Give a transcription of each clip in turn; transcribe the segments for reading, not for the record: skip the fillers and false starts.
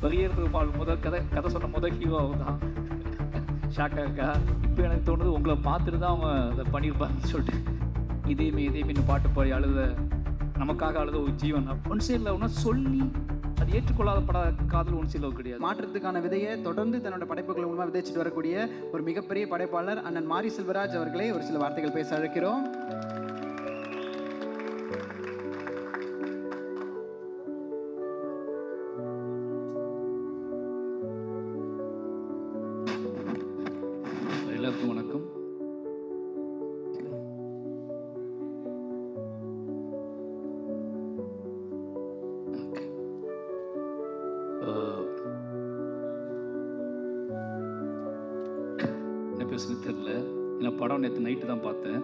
பெரிய முதல் கதை சொன்ன முதல் ஹீரோ அவர் தான். ஷாக்காக இருக்கா? இப்போ எனக்கு தோணுது உங்களை பார்த்துட்டு தான் அவங்க அதை பண்ணியிருப்பாங்கன்னு சொல்லிட்டு. இதேமே பாட்டு பாடி அழுத நமக்காக அழுத ஒரு ஜீவன் ஒன் சைடில் ஒன்றா சொல்லி அது ஏற்றுக்கொள்ளாத காதல் ஒன் சைடில் கிடையாது. மாற்றத்துக்கான விதையை தொடர்ந்து தன்னோட படைப்புகள் மூலமாக விதைச்சிட்டு வரக்கூடிய ஒரு மிகப்பெரிய படைப்பாளர் அண்ணன் மாரி செல்வராஜ் அவர்களே ஒரு சில வார்த்தைகள் பேச அழைக்கிறோம். எல்லாருக்கும் வணக்கம். என்ன பேசுன்னு தெரியல. ஏன்னா படம் நேற்று நைட்டு தான் பார்த்தேன்.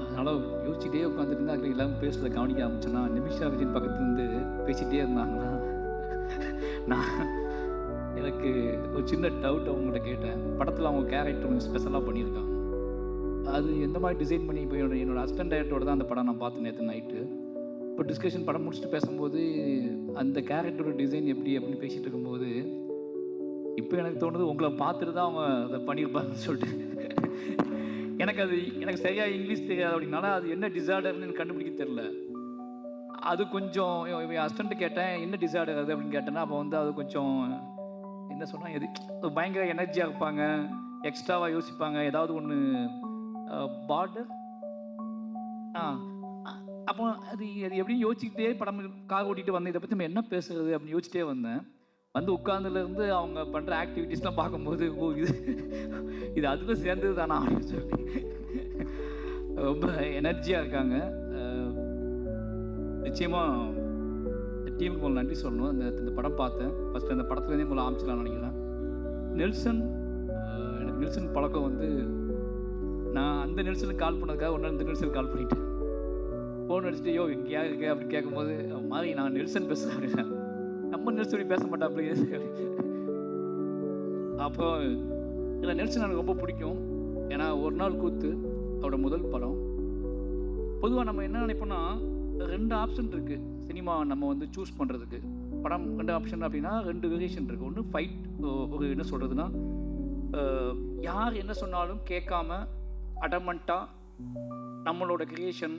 அதனால் யோசிச்சுட்டே உட்காந்துட்டு இருந்தா எல்லாரும் பேசுகிறத கவனிக்க ஆரம்பிச்சேன்னா நிமிஷா விஜயன் பக்கத்துலேருந்து பேசிகிட்டே இருந்தாங்கன்னா நான் எனக்கு ஒரு சின்ன டவுட் அவங்கள்ட்ட கேட்டேன். படத்தில் அவங்க கேரக்டர் கொஞ்சம் ஸ்பெஷலாக பண்ணியிருக்காங்க. அது எந்த மாதிரி டிசைன் பண்ணி இப்போ என்னோடய அசிஸ்டன்ட் டைரக்டரோட தான் அந்த படம் நான் பார்த்தேன் நேற்று நைட்டு. இப்போ டிஸ்கஷன் படம் முடிச்சுட்டு பேசும்போது அந்த கேரக்டரோட டிசைன் எப்படி அப்படின்னு பேசிகிட்டு இருக்கும்போது இப்போ எனக்கு தோணுது உங்களை பார்த்துட்டு தான் அவங்க அதை பண்ணியிருப்பாங்கன்னு சொல்லிட்டு. எனக்கு சரியாக இங்கிலீஷ் தெரியாது அப்படின்னால அது என்ன டிசார்டர்னு எனக்கு கண்டுபிடிக்க தெரில. அது கொஞ்சம் அசிஸ்டண்ட்டு கேட்டேன் என்ன டிசார்டர் அது அப்படின்னு கேட்டேன்னா அப்போ வந்து அது கொஞ்சம் என்ன சொன்னால் எது பயங்கர எனர்ஜியாக இருப்பாங்க, எக்ஸ்ட்ராவாக யோசிப்பாங்க, ஏதாவது ஒன்று பார்டர் அப்போ அது எப்படின்னு யோசிச்சுக்கிட்டே படம் கார் ஓட்டிகிட்டு வந்தேன். இதை பற்றி நம்ம என்ன பேசுறது அப்படின்னு யோசிச்சிட்டே வந்தேன். வந்து உட்காந்துலேருந்து அவங்க பண்ணுற ஆக்டிவிட்டீஸ்லாம் பார்க்கும்போது இது அதில் சேர்ந்தது தானா அப்படின்னு சொல்லி ரொம்ப எனர்ஜியாக இருக்காங்க. நிச்சயமாக டீமுக்கு உங்களை நன்றி சொல்லணும். இந்த படம் பார்த்தேன். ஃபஸ்ட்டு அந்த படத்துலேருந்தே உங்களை ஆரம்பிச்சிடலாம்னு நினைக்கிறேன். நெல்சன், எனக்கு நெல்சன் பழக்கம் வந்து நான் அந்த நெல்சனுக்கு கால் பண்ணதுக்காக ஒன்று இந்த நெல்சனுக்கு கால் பண்ணிட்டேன். ஃபோன் அடிச்சுட்டு யோ இங்கேயா இருக்கு அப்படின்னு கேட்கும்போது மாதிரி நான் நெல்சன் பேசுகிறேன் அப்படின்னா நம்ம நெல்சன் பேச மாட்டேன் அப்படி. அப்போ இல்லை நெல்சன் எனக்கு ரொம்ப பிடிக்கும். ஏன்னா ஒரு நாள் கூத்து அவரோட முதல் படம். பொதுவாக நம்ம என்ன நினைப்போம்னா 2 ஆப்ஷன் இருக்குது சினிமா நம்ம வந்து சூஸ் பண்ணுறதுக்கு. படம் 2 ஆப்ஷன் அப்படின்னா 2 வேரியேஷன் இருக்குது. ஒன்று ஃபைட், ஒரு என்ன சொல்கிறதுனா யார் என்ன சொன்னாலும் கேட்காம அடமெண்ட்டாக நம்மளோட கிரியேஷன்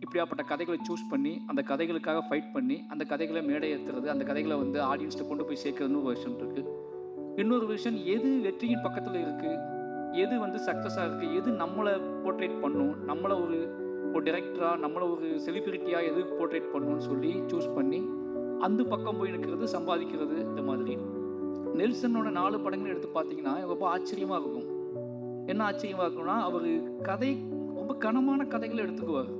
இப்படியாப்பட்ட கதைகளை சூஸ் பண்ணி அந்த கதைகளுக்காக ஃபைட் பண்ணி அந்த கதைகளை மேடை ஏற்றுறது, அந்த கதைகளை வந்து ஆடியன்ஸ்ட்டு கொண்டு போய் சேர்க்கறதுன்னு ஒரு வெர்ஷன் இருக்குது. இன்னொரு வெர்ஷன் எது வெற்றியின் பக்கத்தில் இருக்குது, எது வந்து சக்ஸஸாக இருக்குது, எது நம்மளை போர்ட்ரேட் பண்ணும், நம்மளை ஒரு டைரக்டராக நம்மளை ஒரு செலிபிரிட்டியாக எது போர்ட்ரேட் பண்ணணும்னு சொல்லி சூஸ் பண்ணி அந்த பக்கம் போய் நிற்கிறது, சம்பாதிக்கிறது. இந்த மாதிரி நெல்சனோட 4 படங்கள் எடுத்து பார்த்தீங்கன்னா ரொம்ப ஆச்சரியமாக இருக்கும். என்ன ஆச்சரியமாக இருக்கும்னா அவர் கதை ரொம்ப கனமான கதைகளை எடுத்துக்குவார்.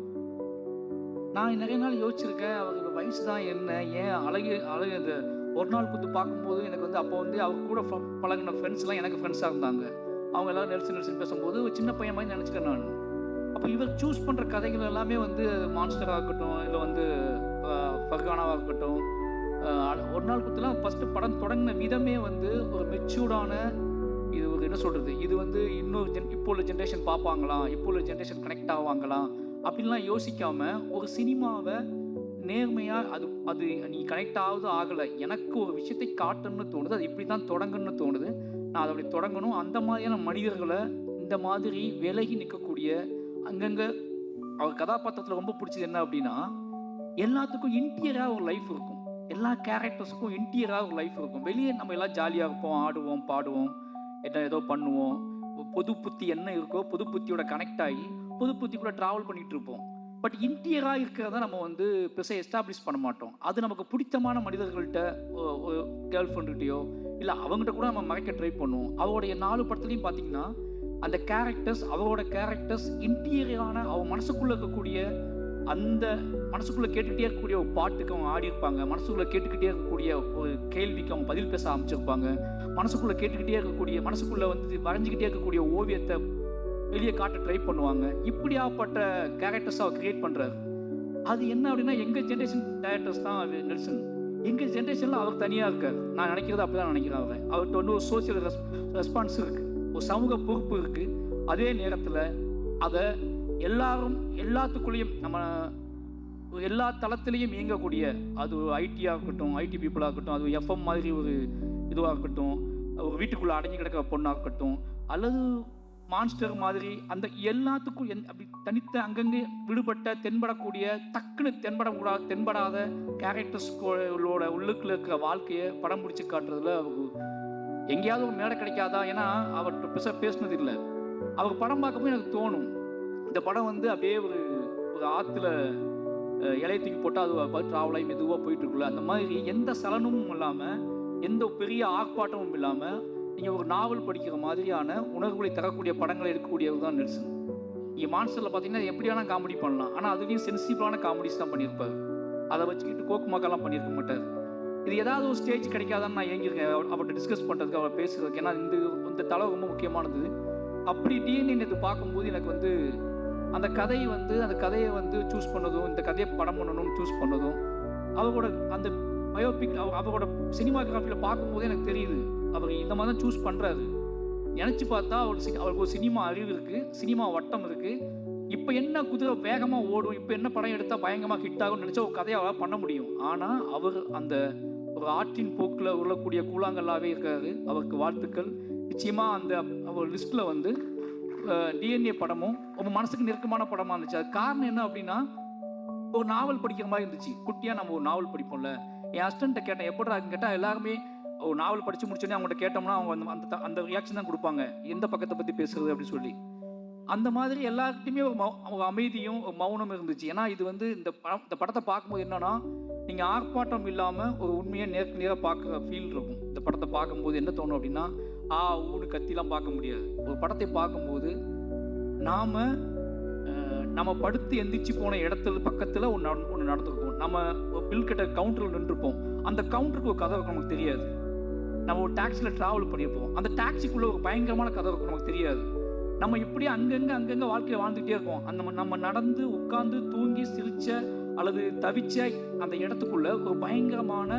நான் நிறைய நாள் யோசிச்சிருக்கேன் அவரோட வயசு தான் என்ன, ஏன் அழகு இந்த ஒரு நாள் கூத்து பார்க்கும்போது எனக்கு வந்து அப்போ வந்து அவர் கூட பழகின ஃப்ரெண்ட்ஸ்லாம் எனக்கு ஃப்ரெண்ட்ஸாக இருந்தாங்க. அவங்க எல்லோரும் நெல்சன் பேசும்போது ஒரு சின்ன பையன் மாதிரி நினச்சிட்டேன் நான். அப்போ இவர் சூஸ் பண்ணுற கதைகள் எல்லாமே வந்து மான்ஸ்டராக இருக்கட்டும், இல்லை வந்து ஃபர்கானாவாக இருக்கட்டும், ஒரு நாள் கூத்துலாம் ஃபஸ்ட்டு படம் தொடங்கின விதமே வந்து ஒரு மெச்சூர்டான, இது ஒரு என்ன சொல்கிறது, இது வந்து இன்னொரு இப்போ உள்ள ஜென்ரேஷன் பார்ப்பாங்களா, இப்போ உள்ள ஜென்ரேஷன் கனெக்ட் ஆவாங்களா அப்படின்லாம் யோசிக்காமல் ஒரு சினிமாவை நேர்மையாக அது நீ கனெக்ட் ஆகுது ஆகலை, எனக்கு ஒரு விஷயத்தை காட்டணும்னு தோணுது, அது இப்படி தான் தொடங்கணும்னு தோணுது, நான் அதை அப்படி தொடங்கணும். அந்த மாதிரியான மனிதர்களை இந்த மாதிரி விலகி நிற்கக்கூடிய அங்கங்கே அவர் கதாபாத்திரத்தில் ரொம்ப பிடிச்சது என்ன அப்படின்னா எல்லாத்துக்கும் இன்டீரியராக ஒரு லைஃப் இருக்கும். எல்லா கேரக்டர்ஸுக்கும் இன்டீரியராக ஒரு லைஃப் இருக்கும். வெளியே நம்ம எல்லாம் ஜாலியாக இருப்போம், ஆடுவோம், பாடுவோம், ஏதோ பண்ணுவோம். பொது புத்தி என்ன இருக்கோ பொது புத்தியோட கனெக்ட் ஆகி பொது புத்தி கூட ட்ராவல் பண்ணிகிட்டு இருப்போம். பட் இன்டீரியராக இருக்கிறத நம்ம வந்து பெருசாக எஸ்டாப்ளிஷ் பண்ண மாட்டோம். அது நமக்கு பிடித்தமான மனிதர்கள்ட்ட கேர்ள் ஃப்ரெண்டுகிட்டையோ இல்லை அவங்ககிட்ட கூட நம்ம மறைக்க ட்ரை பண்ணுவோம். அவருடைய 4 படத்துலையும் பார்த்தீங்கன்னா அந்த கேரக்டர்ஸ், அவரோட கேரக்டர்ஸ் இன்டீரியரான அவன் மனசுக்குள்ளே இருக்கக்கூடிய அந்த மனசுக்குள்ளே கேட்டுக்கிட்டே இருக்கக்கூடிய ஒரு பாட்டுக்கு அவங்க ஆடி இருப்பாங்க, மனசுக்குள்ளே கேட்டுக்கிட்டே இருக்கக்கூடிய ஒரு கேள்விக்கு அவங்க பதில் பேச ஆரம்பிச்சிருப்பாங்க, மனசுக்குள்ளே கேட்டுக்கிட்டே இருக்கக்கூடிய மனசுக்குள்ளே வந்து வரைஞ்சிக்கிட்டே இருக்கக்கூடிய ஓவியத்தை வெளியே காட்ட ட்ரை பண்ணுவாங்க. இப்படியாப்பட்ட கேரக்டர்ஸ் அவர் கிரியேட் பண்ணுறாரு. அது என்ன அப்படின்னா எங்கள் ஜென்ரேஷன் டேரக்டர்ஸ் தான் நெல்சன். எங்கள் ஜென்ரேஷனில் அவர் தனியாக இருக்கார். நான் நினைக்கிறது அப்படி தான் நினைக்கிறேன். அவர்கிட்ட வந்து ஒரு சோசியல் ரெஸ்பான்ஸ் இருக்குது, ஒரு சமூக பொறுப்பு இருக்குது. அதே நேரத்தில் அதை எல்லாத்துக்குள்ளேயும் நம்ம எல்லா தளத்திலையும் இயங்கக்கூடிய, அது ஐடியாக இருக்கட்டும், ஐடி பீப்புளாக இருக்கட்டும், அது எஃப்எம் மாதிரி ஒரு இதுவாக இருக்கட்டும், ஒரு வீட்டுக்குள்ளே அடங்கி கிடக்கிற பொண்ணாக இருக்கட்டும், அல்லது மான்ஸ்டர் மாதிரி அந்த எல்லாத்துக்கும் அப்படி தனித்த அங்கங்கே விடுபட்ட தென்படக்கூடிய டக்குன்னு தென்படாத கேரக்டர்ஸ்களோட உள்ளுக்குள்ள இருக்கிற வாழ்க்கையை படம் பிடிச்சி காட்டுறதுல அவர் எங்கேயாவது ஒரு மேடை கிடைக்காதா? ஏன்னா அவர்கிட்ட பேசினது இல்லை. அவர் படம் பார்க்கும்போது எனக்கு தோணும், இந்த படம் வந்து அப்படியே ஒரு ஆற்றுல இலையை தூக்கி போட்டால் அது ட்ராவலாகி மெதுவாக போயிட்டுருக்குல்ல, அந்த மாதிரி எந்த சலனமும் இல்லாமல், எந்த பெரிய ஆர்ப்பாட்டமும் இல்லாமல் நீங்கள் ஒரு நாவல் படிக்கிற மாதிரியான உணர்வுகளை தரக்கூடிய படங்களை எடுக்கக்கூடியவர் தான் நெல்சன். நீங்கள் மான்ஸ்டரில் பார்த்தீங்கன்னா எப்படியான காமெடி பண்ணலாம், ஆனால் அதுலேயும் சென்சிட்டிவான காமெடிஸ் தான் பண்ணியிருப்பார். அதை வச்சுக்கிட்டு கோக்குமாக்கெல்லாம் பண்ணியிருக்க மாட்டார். இது ஏதாவது ஒரு ஸ்டேஜ் கிடைக்காதான்னு நான் ஏங்கியிருக்கேன் அவர்கிட்ட டிஸ்கஸ் பண்ணுறதுக்கு, அவர் பேசுகிறதுக்கு. ஏன்னா இந்த தலை ரொம்ப முக்கியமானது. அப்படி டிஎன்ஏ இது பார்க்கும்போது எனக்கு வந்து அந்த கதையை வந்து சூஸ் பண்ணதும், இந்த கதையை படம் பண்ணணும்னு சூஸ் பண்ணதும், அவரோட அந்த பயோபிக் அவரோட சினிமாகிராஃபியில் பார்க்கும்போது எனக்கு தெரியுது அவர் இந்த மாதிரி தான் சூஸ் பண்ணுறாரு. நினச்சி பார்த்தா அவருக்கு ஒரு சினிமா அறிவு இருக்குது, சினிமா வட்டம் இருக்குது. இப்போ என்ன குதிரை வேகமாக ஓடும், இப்போ என்ன படம் எடுத்தால் பயங்கரமாக ஹிட் ஆகும்னு நினச்சா ஒரு கதையை அவரால் பண்ண முடியும். ஆனால் அவர் அந்த ஒரு ஆற்றின் போக்கில் உருளக்கூடிய கூழாங்கல்லாவே இருக்காரு. அவருக்கு வாழ்த்துக்கள். நிச்சயமாக அந்த அவர் லிஸ்ட்டில் வந்து டிஎன்ஏ படமும் ரொம்ப மனசுக்கு நெருக்கமான படமாக இருந்துச்சு. அது காரணம் என்ன அப்படின்னா, ஒரு நாவல் படிக்கிற மாதிரி இருந்துச்சு. குட்டியாக நம்ம ஒரு நாவல் படிப்போம்ல. என் ஹஸ்பண்ட்டை கேட்டேன், எப்படா கேட்டால் எல்லாருமே ஒரு நாவல் படித்து முடிச்சோன்னே அவங்கள்ட்ட கேட்டோம்னா அவங்க அந்த ரியாக்ஷன் தான் கொடுப்பாங்க, எந்த பக்கத்தை பற்றி பேசுறது அப்படின்னு சொல்லி. அந்த மாதிரி எல்லாருக்கிட்டையுமே ஒரு அமைதியும் ஒரு மௌனம் இருந்துச்சு. ஏன்னா இது வந்து இந்த படத்தை பார்க்கும்போது என்னன்னா, நீங்கள் ஆர்ப்பாட்டம் இல்லாமல் ஒரு உண்மையை நேருக்கு நேராக பார்க்குற ஃபீல் இருக்கும். இந்த படத்தை பார்க்கும்போது என்ன தோணும் அப்படின்னா, ஊடு கத்திலாம் பார்க்க முடியாது. ஒரு படத்தை பார்க்கும்போது நம்ம படுத்து எந்திரிச்சு போன இடத்துல பக்கத்தில் ஒன்று நடந்திருக்கும். நம்ம ஒரு பில் கட்ட கவுண்டரில் நின்றுருப்போம். அந்த கவுண்டருக்கு ஒரு கதை இருக்கும், நமக்கு தெரியாது. நம்ம ஒரு டாக்ஸியில் ட்ராவல் பண்ணியிருப்போம். அந்த டாக்ஸிக்குள்ளே ஒரு பயங்கரமான கதை இருக்கும், நமக்கு தெரியாது. நம்ம இப்படியே அங்கங்கே வாழ்க்கையில் வாழ்ந்துகிட்டே இருக்கோம். நம்ம நடந்து உட்கார்ந்து தூங்கி சிரிச்ச அல்லது தவிச்ச அந்த இடத்துக்குள்ள ஒரு பயங்கரமான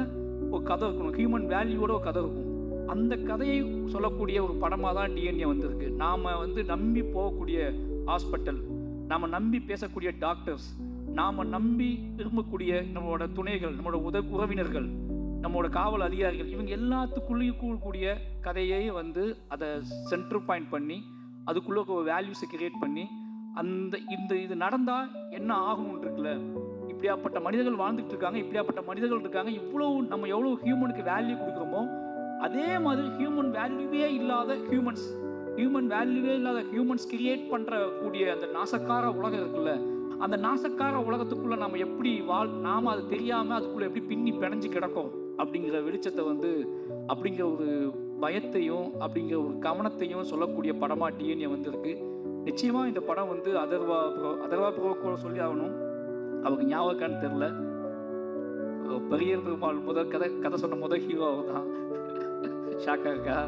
ஒரு கதை இருக்கணும், ஹியூமன் வேல்யூவோட ஒரு கதை இருக்கும். அந்த கதையை சொல்லக்கூடிய ஒரு படமாக தான் டிஎன்ஏ வந்திருக்கு. நாம் வந்து நம்பி போகக்கூடிய ஹாஸ்பிட்டல், நாம் நம்பி பேசக்கூடிய டாக்டர்ஸ், நாம் நம்பி விரும்பக்கூடிய நம்மளோட துணைகள், நம்மளோட உறவினர்கள், நம்மளோட காவல் அதிகாரிகள், இவங்க எல்லாத்துக்குள்ளேயும் கூடக்கூடிய கதையை வந்து அதை சென்டர் பாயிண்ட் பண்ணி அதுக்குள்ளே ஒரு வேல்யூஸை கிரியேட் பண்ணி இது நடந்தால் என்ன ஆகணும்னு இருக்குல்ல. இப்படியாப்பட்ட மனிதர்கள் வாழ்ந்துட்டு இருக்காங்க, இப்படியாப்பட்ட மனிதர்கள் இருக்காங்க. நம்ம எவ்வளோ ஹியூமனுக்கு வேல்யூ கொடுக்குறோமோ அதே மாதிரி ஹியூமன் வேல்யூவே இல்லாத ஹியூமன்ஸ் கிரியேட் பண்ணுறக்கூடிய அந்த நாசக்கார உலகம் இருக்குல்ல, அந்த நாசக்கார உலகத்துக்குள்ளே நம்ம எப்படி நாம் அது தெரியாமல் அதுக்குள்ளே எப்படி பின்னி பிணைஞ்சு கிடக்கும் அப்படிங்கிற வெளிச்சத்தை வந்து, அப்படிங்கிற ஒரு பயத்தையும் அப்படிங்கிற ஒரு கவனத்தையும் சொல்லக்கூடிய படமாக டிஎன்ஏ வந்திருக்கு. நிச்சயமாக இந்த படம் வந்து அதர்வா ப்ரோக்கோ சொல்லி ஆகணும். அவருக்கு ஞாபகம்னு தெரில, பெரிய பெருமாள் கதை சொன்ன முதல் ஹீரோ அவர் தான். ஷாக்கா இருக்கா?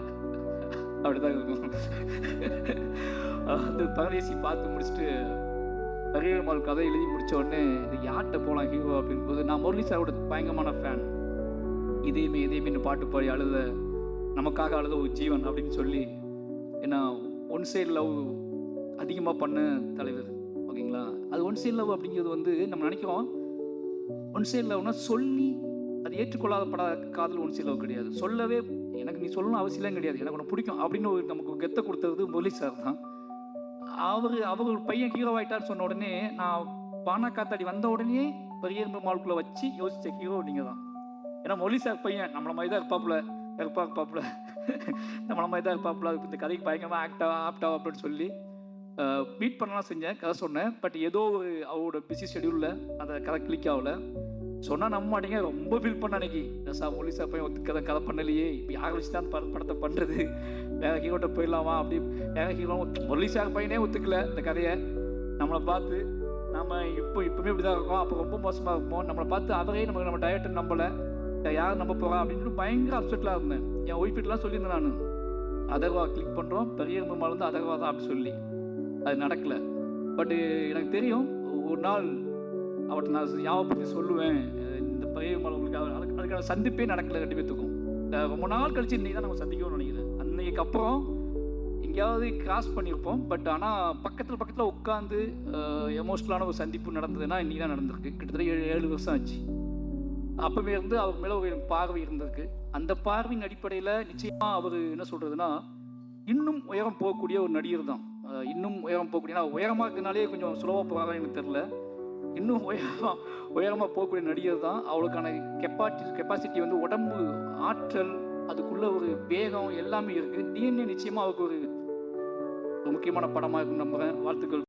அப்படிதான் இருக்கும். அந்த பரதேசி பார்த்து முடிச்சுட்டு பெரிய பெருமாள் கதை எழுதி முடித்த உடனே இது யார்கிட்ட போகலாம் ஹீரோ அப்படின்போது, நான் முரளி சாரோட பயங்கரமான ஃபேன். இதேமே பாட்டு பாடி அழுத, நமக்காக அழுத ஒரு ஜீவன் அப்படின்னு சொல்லி. ஏன்னா ஒன் சைடு லவ் அதிகமாக பண்ண தலைவர், ஓகேங்களா? அது ஒன் சைடு லவ் அப்படிங்கிறது வந்து நம்ம நினைக்கிறோம் ஒன் சைடு லவ்னா சொல்லி அது ஏற்றுக்கொள்ளாத காதல் ஒன் சைடு லவ் கிடையாது. சொல்லவே எனக்கு நீ சொல்லணும் அவசியம் கிடையாது, எனக்கு ஒன்று பிடிக்கும் அப்படின்னு நமக்கு கெத்தை கொடுத்தது முரளி சார் தான். அவர் ஒரு பையன் ஹீரோ ஆகிட்டான்னு சொன்ன உடனே, நான் பானா காத்தாடி வந்த உடனே பெரிய பெருமாளுக்குள்ளே வச்சு யோசித்த ஹீரோ நீங்கள் தான். ஏன்னா முரளி சார் பையன் நம்மளை மாதிரி தான் இருப்பாப்புல நம்மளை மாதிரி தான் இருப்பாப்புல, இந்த கதைக்கு பயங்கரமாக ஆப்டாவா அப்படின்னு சொல்லி மீட் பண்ணலாம் செஞ்சேன், கதை சொன்னேன். பட் ஏதோ ஒரு அவரோட பிஸி ஷெடியூலில் அந்த கதை கிளிக் ஆகலை. சொன்னால் நம்ப மாட்டேங்க, ரொம்ப ஃபீல் பண்ண அன்னைக்கு. முரளி சார் பையன் கதை பண்ணலையே, இப்போ யாரை வச்சு தான் படத்தை பண்ணுறது, வேற ஹீரோட்ட போயிடலாமா அப்படி. வேற ஹீரோ முரளி சார் பையனே ஒத்துக்கல இந்த கதையை. நம்மளை பார்த்து நம்ம இப்போவுமே இப்படி தான் இருக்கோம், அப்போ ரொம்ப மோசமாக இருப்போம். நம்மளை பார்த்து அவரே நம்ம டயட்டை நம்பலை, யார் நம்ப போகிறா அப்படின்னு பயங்கர அப்செட்டில் இருந்தேன். என் ஒய்ஃப் வீட்டெலாம் சொல்லியிருந்தேன் நான், அதர்வா கிளிக் பண்ணுறோம், பெரிய பெருமாள் வந்து அதர்வா தான் அப்படின்னு சொல்லி. அது நடக்கலை. பட்டு எனக்கு தெரியும், ஒரு நாள் அவர்கிட்ட நான் ஞாபகப்படுத்தி சொல்லுவேன், இந்த பெரிய பெருமாள் உங்களுக்கு அதுக்கான சந்திப்பே நடக்கலை ரெண்டு பேத்துக்கும். ரொம்ப நாள் கழிச்சு இன்றைக்கி தான் நம்ம சந்திக்கணும்னு நினைக்கிறேன். அன்னைக்கு அப்புறம் எங்கேயாவது கிராஸ் பண்ணியிருப்போம். பட் ஆனால் பக்கத்தில் உட்காந்து எமோஷ்னலான ஒரு சந்திப்பு நடந்ததுன்னா இன்றைக்கி தான் நடந்திருக்கு. கிட்டத்தட்ட 7 வருஷம் ஆச்சு. அப்போவே இருந்து அவர் மேலே ஒரு பார்வை இருந்திருக்கு. அந்த பார்வையின் அடிப்படையில் நிச்சயமாக அவர் என்ன சொல்கிறதுனா, இன்னும் உயரம் போகக்கூடிய ஒரு நடிகர் தான். இன்னும் உயரம் போகக்கூடிய, உயரமாக இருக்கிறனாலே கொஞ்சம் சுலபமாக போகிறாங்க எனக்கு தெரில. இன்னும் உயரமாக போகக்கூடிய நடிகர் தான். அவளுக்கான கெப்பாசிட்டி வந்து உடம்பு ஆற்றல், அதுக்குள்ள ஒரு வேகம் எல்லாமே இருக்குது. டிஎன்ஏ நிச்சயமாக அவருக்கு ஒரு முக்கியமான படமாக இருக்குன்னு நம்புகிறேன். வாழ்த்துக்கள்.